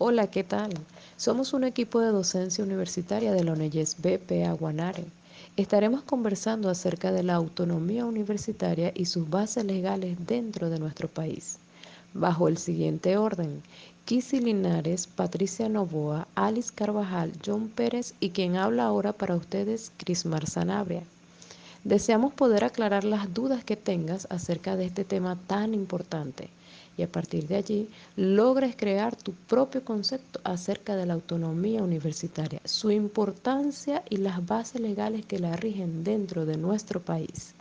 Hola, ¿qué tal? Somos un equipo de docencia universitaria de la ONEYES BPA Guanare. Estaremos conversando acerca de la autonomía universitaria y sus bases legales dentro de nuestro país. Bajo el siguiente orden: Kisi Linares, Patricia Novoa, Alice Carvajal, John Pérez y quien habla ahora para ustedes, Crismar Sanabria. Deseamos poder aclarar las dudas que tengas acerca de este tema tan importante y a partir de allí logres crear tu propio concepto acerca de la autonomía universitaria, su importancia y las bases legales que la rigen dentro de nuestro país.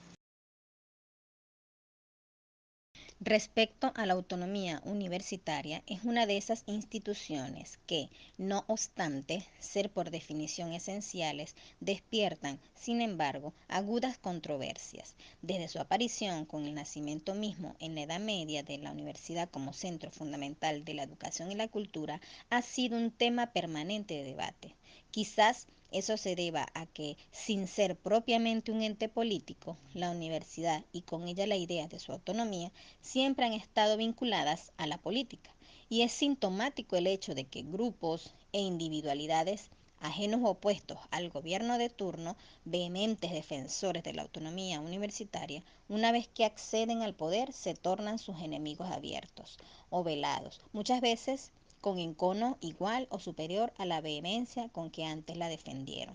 Respecto a la autonomía universitaria, es una de esas instituciones que, no obstante ser por definición esenciales, despiertan, sin embargo, agudas controversias. Desde su aparición con el nacimiento mismo en la Edad Media de la universidad como centro fundamental de la educación y la cultura, ha sido un tema permanente de debate. Quizás eso se deba a que, sin ser propiamente un ente político, la universidad y con ella la idea de su autonomía siempre han estado vinculadas a la política. Y es sintomático el hecho de que grupos e individualidades ajenos o opuestos al gobierno de turno, vehementes defensores de la autonomía universitaria, una vez que acceden al poder se tornan sus enemigos abiertos o velados, muchas veces con encono igual o superior a la vehemencia con que antes la defendieron.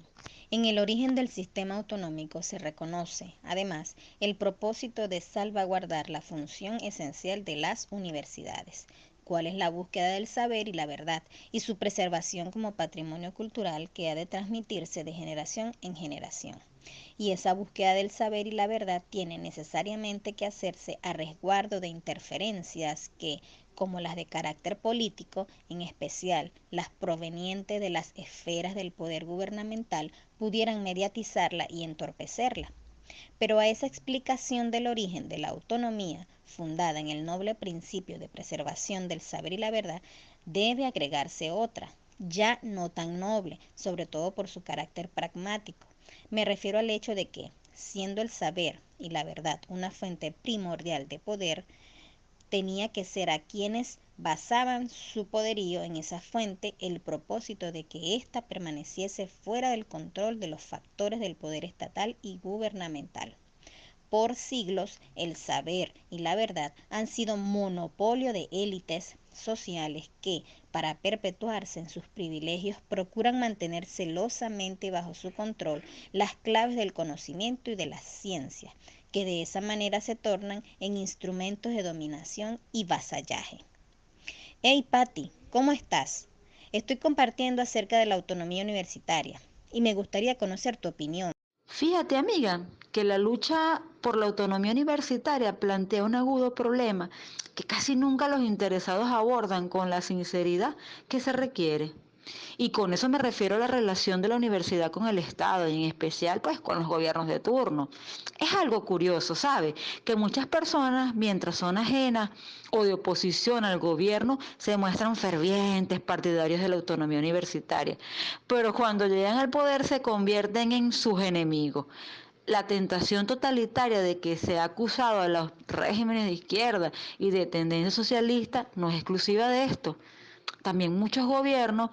En el origen del sistema autonómico se reconoce, además, el propósito de salvaguardar la función esencial de las universidades, cuál es la búsqueda del saber y la verdad, y su preservación como patrimonio cultural que ha de transmitirse de generación en generación. Y esa búsqueda del saber y la verdad tiene necesariamente que hacerse a resguardo de interferencias que, como las de carácter político, en especial las provenientes de las esferas del poder gubernamental, pudieran mediatizarla y entorpecerla. Pero a esa explicación del origen de la autonomía, fundada en el noble principio de preservación del saber y la verdad, debe agregarse otra, ya no tan noble, sobre todo por su carácter pragmático. Me refiero al hecho de que, siendo el saber y la verdad una fuente primordial de poder, tenía que ser a quienes basaban su poderío en esa fuente el propósito de que ésta permaneciese fuera del control de los factores del poder estatal y gubernamental. Por siglos, el saber y la verdad han sido monopolio de élites sociales que, para perpetuarse en sus privilegios, procuran mantener celosamente bajo su control las claves del conocimiento y de la ciencia, que de esa manera se tornan en instrumentos de dominación y vasallaje. Hey Patti, ¿cómo estás? Estoy compartiendo acerca de la autonomía universitaria y me gustaría conocer tu opinión. Fíjate, amiga, que la lucha por la autonomía universitaria plantea un agudo problema que casi nunca los interesados abordan con la sinceridad que se requiere. Y con eso me refiero a la relación de la universidad con el Estado y en especial pues con los gobiernos de turno. Es algo curioso, ¿sabe? Que muchas personas, mientras son ajenas o de oposición al gobierno, se muestran fervientes partidarios de la autonomía universitaria, pero cuando llegan al poder se convierten en sus enemigos. La tentación totalitaria de que se ha acusado a los regímenes de izquierda y de tendencia socialista no es exclusiva de esto. También muchos gobiernos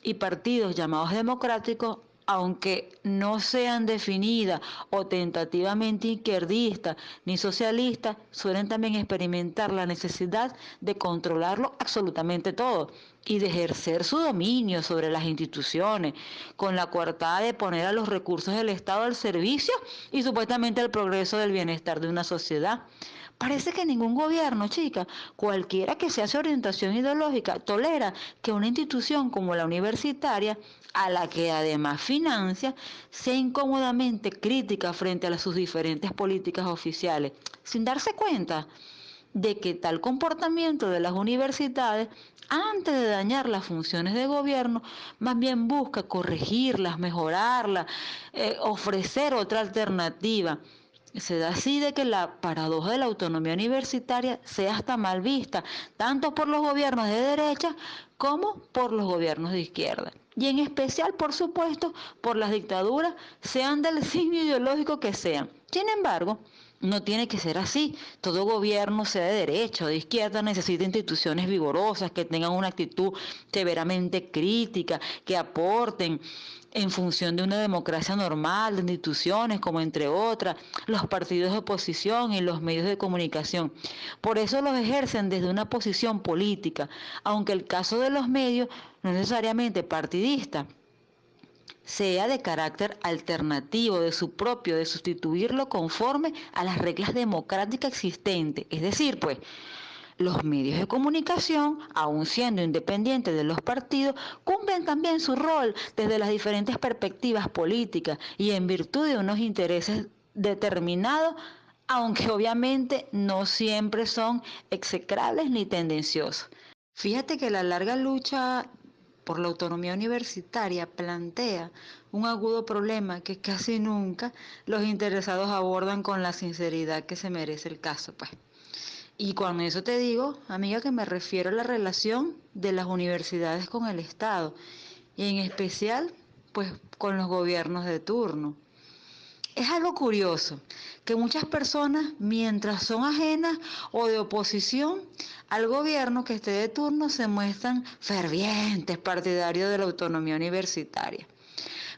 y partidos llamados democráticos, aunque no sean definidas o tentativamente izquierdistas ni socialistas, suelen también experimentar la necesidad de controlarlo absolutamente todo y de ejercer su dominio sobre las instituciones, con la coartada de poner a los recursos del Estado al servicio y supuestamente al progreso del bienestar de una sociedad. Parece que ningún gobierno, chica, cualquiera que sea su orientación ideológica, tolera que una institución como la universitaria, a la que además financia, sea incómodamente crítica frente a sus diferentes políticas oficiales, sin darse cuenta de que tal comportamiento de las universidades, antes de dañar las funciones de gobierno, más bien busca corregirlas, mejorarlas, ofrecer otra alternativa. Se da así de que la paradoja de la autonomía universitaria sea hasta mal vista, tanto por los gobiernos de derecha como por los gobiernos de izquierda. Y en especial, por supuesto, por las dictaduras, sean del signo ideológico que sean. Sin embargo, No tiene que ser así. Todo gobierno, sea de derecha o de izquierda, necesita instituciones vigorosas que tengan una actitud severamente crítica, que aporten en función de una democracia normal, de instituciones como entre otras, los partidos de oposición y los medios de comunicación. Por eso los ejercen desde una posición política, aunque el caso de los medios no es necesariamente partidista, sea de carácter alternativo, de su propio, de sustituirlo conforme a las reglas democráticas existentes. Es decir, pues, los medios de comunicación, aun siendo independientes de los partidos, cumplen también su rol desde las diferentes perspectivas políticas y en virtud de unos intereses determinados, aunque obviamente no siempre son execrables ni tendenciosos. Fíjate que la larga lucha por la autonomía universitaria plantea un agudo problema que casi nunca los interesados abordan con la sinceridad que se merece el caso, pues. Y con eso te digo, amiga, que me refiero a la relación de las universidades con el Estado y en especial, pues, con los gobiernos de turno. Es algo curioso que muchas personas, mientras son ajenas o de oposición al gobierno que esté de turno, se muestran fervientes partidarios de la autonomía universitaria.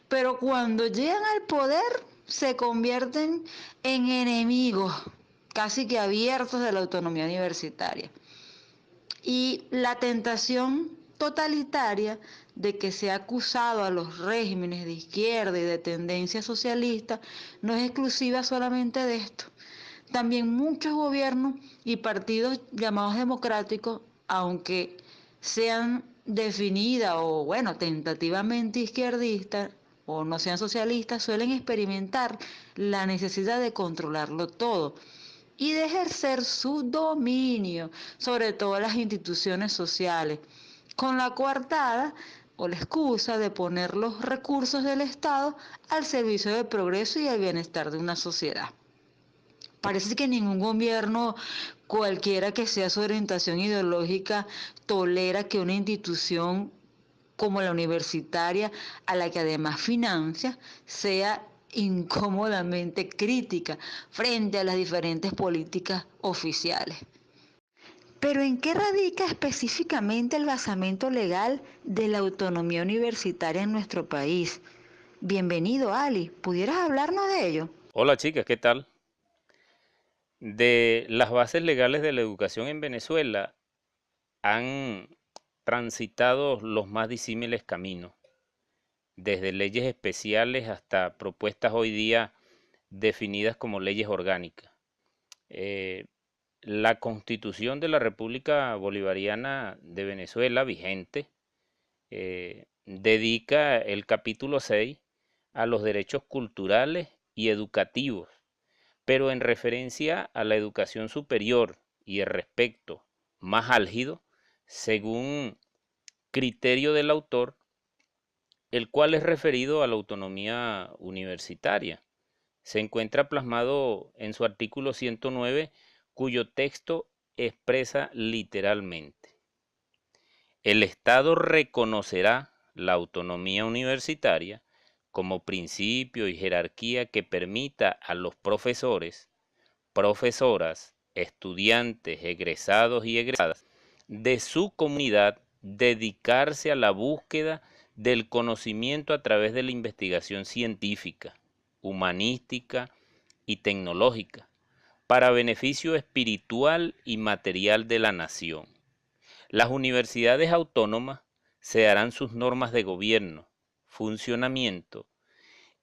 Pero cuando llegan al poder, se convierten en enemigos casi que abiertos de la autonomía universitaria. Y la tentación totalitaria de que se ha acusado a los regímenes de izquierda y de tendencia socialista no es exclusiva solamente de esto. También muchos gobiernos y partidos llamados democráticos, aunque sean definidas o, bueno, tentativamente izquierdistas o no sean socialistas, suelen experimentar la necesidad de controlarlo todo y de ejercer su dominio sobre todas las instituciones sociales, con la coartada o la excusa de poner los recursos del Estado al servicio del progreso y el bienestar de una sociedad. Parece que ningún gobierno, cualquiera que sea su orientación ideológica, tolera que una institución como la universitaria, a la que además financia, sea incómodamente crítica frente a las diferentes políticas oficiales. Pero ¿en qué radica específicamente el basamento legal de la autonomía universitaria en nuestro país? Bienvenido, Ali. ¿Pudieras hablarnos de ello? Hola chicas, ¿qué tal? De las bases legales de la educación en Venezuela han transitado los más disímiles caminos, desde leyes especiales hasta propuestas hoy día definidas como leyes orgánicas. Eh, la Constitución de la República Bolivariana de Venezuela, vigente, dedica el capítulo 6 a los derechos culturales y educativos, pero en referencia a la educación superior y el respecto más álgido, según criterio del autor, el cual es referido a la autonomía universitaria. Se encuentra plasmado en su artículo 109, cuyo texto expresa literalmente: el Estado reconocerá la autonomía universitaria como principio y jerarquía que permita a los profesores, profesoras, estudiantes, egresados y egresadas de su comunidad dedicarse a la búsqueda del conocimiento a través de la investigación científica, humanística y tecnológica, para beneficio espiritual y material de la nación. Las universidades autónomas se darán sus normas de gobierno, funcionamiento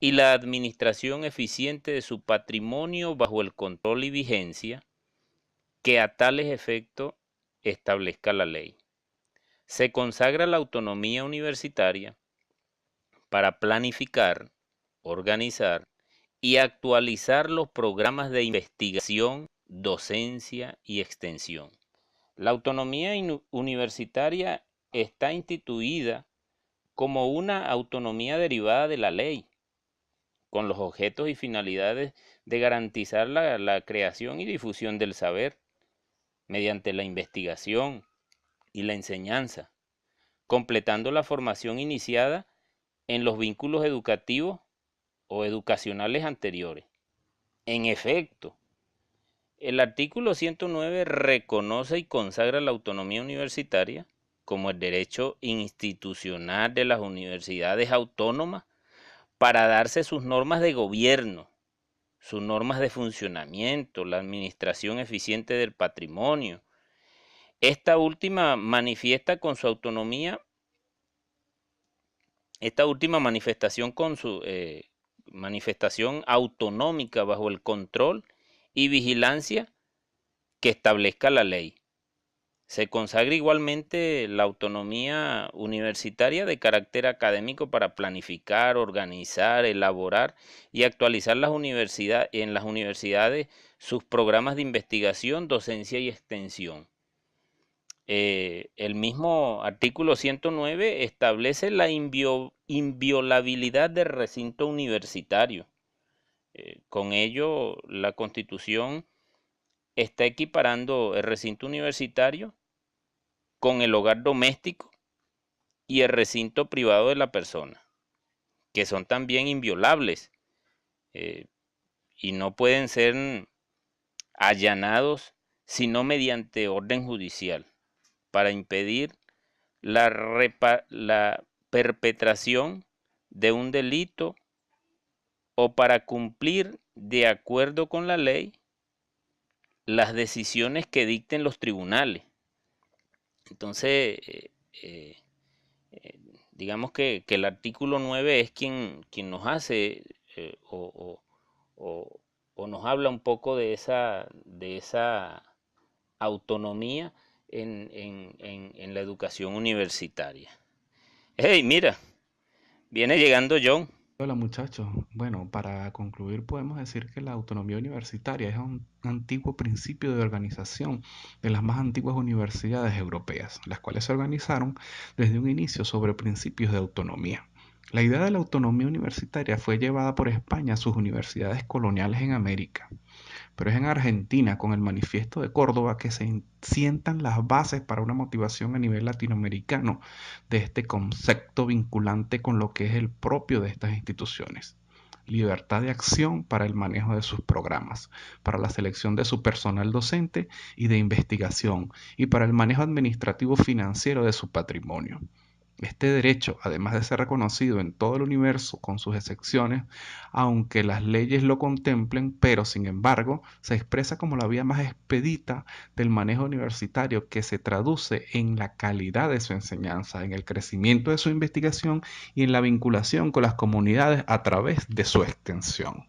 y la administración eficiente de su patrimonio bajo el control y vigencia que a tales efectos establezca la ley. Se consagra la autonomía universitaria para planificar, organizar y actualizar los programas de investigación, docencia y extensión. La autonomía universitaria está instituida como una autonomía derivada de la ley, con los objetos y finalidades de garantizar la creación y difusión del saber mediante la investigación y la enseñanza, completando la formación iniciada en los vínculos educativos o educacionales anteriores. En efecto, El artículo 109 reconoce y consagra la autonomía universitaria como el derecho institucional de las universidades autónomas para darse sus normas de gobierno, sus normas de funcionamiento, la administración eficiente del patrimonio. Esta última manifiesta con su autonomía, esta última manifestación con su manifestación autonómica bajo el control y vigilancia que establezca la ley. Se consagra igualmente la autonomía universitaria de carácter académico para planificar, organizar, elaborar y actualizar en las universidades sus programas de investigación, docencia y extensión. El mismo artículo 109 establece la inviolabilidad del recinto universitario. Con ello, la Constitución está equiparando el recinto universitario con el hogar doméstico y el recinto privado de la persona, que son también inviolables y no pueden ser allanados sino mediante orden judicial para impedir la perpetración de un delito o para cumplir de acuerdo con la ley las decisiones que dicten los tribunales. Entonces, digamos que el artículo 9 es quien nos hace o nos habla un poco de esa autonomía en la educación universitaria. Hey, mira, viene llegando John. Hola muchachos. Bueno, para concluir podemos decir que la autonomía universitaria es un antiguo principio de organización de las más antiguas universidades europeas, las cuales se organizaron desde un inicio sobre principios de autonomía. La idea de la autonomía universitaria fue llevada por España a sus universidades coloniales en América, pero es en Argentina, con el Manifiesto de Córdoba, que se sientan las bases para una motivación a nivel latinoamericano de este concepto vinculante con lo que es el propio de estas instituciones. Libertad de acción para el manejo de sus programas, para la selección de su personal docente y de investigación, y para el manejo administrativo financiero de su patrimonio. Este derecho, además de ser reconocido en todo el universo con sus excepciones, aunque las leyes lo contemplen, pero sin embargo se expresa como la vía más expedita del manejo universitario, que se traduce en la calidad de su enseñanza, en el crecimiento de su investigación y en la vinculación con las comunidades a través de su extensión.